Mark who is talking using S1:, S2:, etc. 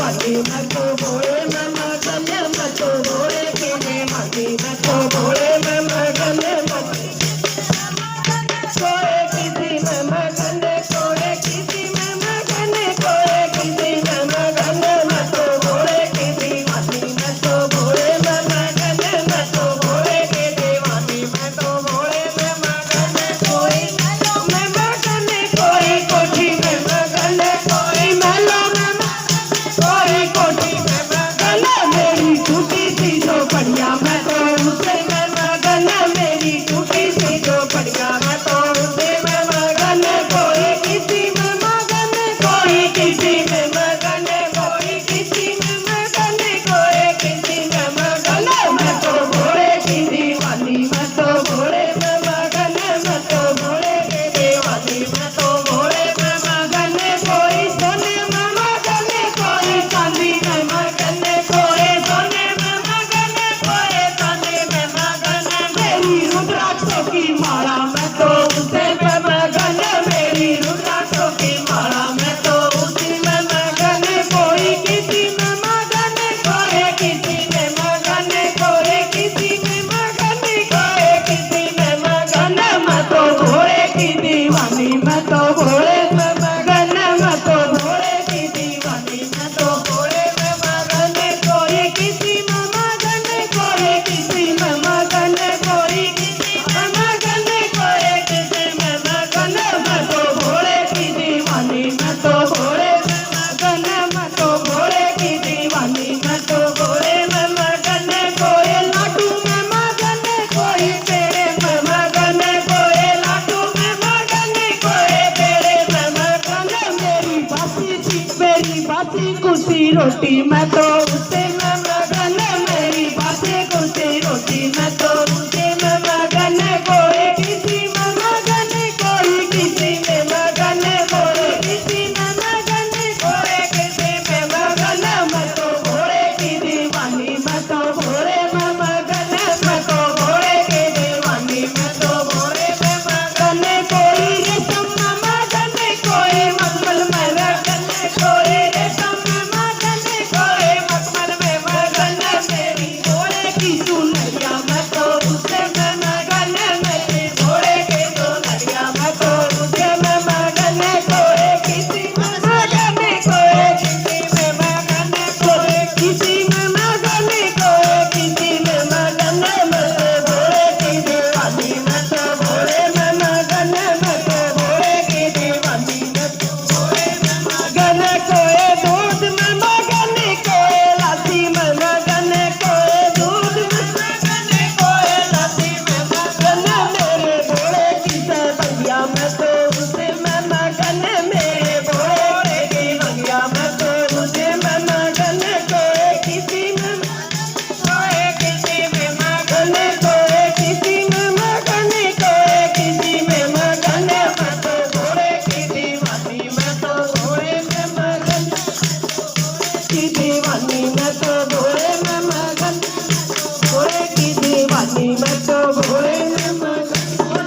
S1: दीवानी मैं तो भोले मैं मगन मैं तो भोले की दीवानी मैं तो भोले मैं मगन कोए किसी में मगन कोए किसी में मगन कोए किसी में मगन मैं तो भोले की दीवानी मैं तो भोले मैं मगन मैं तो भोले की दीवानी मैं तो भोले मैं मगन कोई मैं मगन कोई कोठी में मगन कोई मेला में कोई कोठी में मगन मेरी टूटी सी जो बढ़िया मैं तो उसे मैं मगन मेरी टूटी सी जो बढ़िया मैं तो उसे मैं मगन कोई किसी में मगन कोई किसी में मगन कोई किसी में मगन कोई किसी में मगन मैं तो भोले की दीवानी मैं तो भोले में मगन मैं तो भोले की दीवानी मैं तो भोले में मगन कोई सोने में मगन कोई चांदी में मगन कोई सोने में मगन कोई चांदी में मगन मेरी रुद्राक्षों की माला मैं तो उसे में मगन मेरी रुद्राक्षों की माला मैं तो उसी में मगन कोई किसी में मगन कोई किसी में मगन कोई किसी में मगन कोई किसी में मगन मैं तो भोले की दीवानी मैं तो भोले में मगन मैं तो भोले की दीवानी मैं तो भोले में मगन कोई किसी में मगन कोई किसी में मगन कोई किसी में मगन कोई किसी में मगन मैं तो भोले की दीवानी मैं तो भोले में मगन मैं तो भोले की दीवानी मैं तो भोले में मगन कोई लाडू में मगन कोई पेड़े में मगन कोई लाडू में मगन कोई पेड़े में मगन मेरी बासी कुर्सी रोटी मैं तो उसे में मगन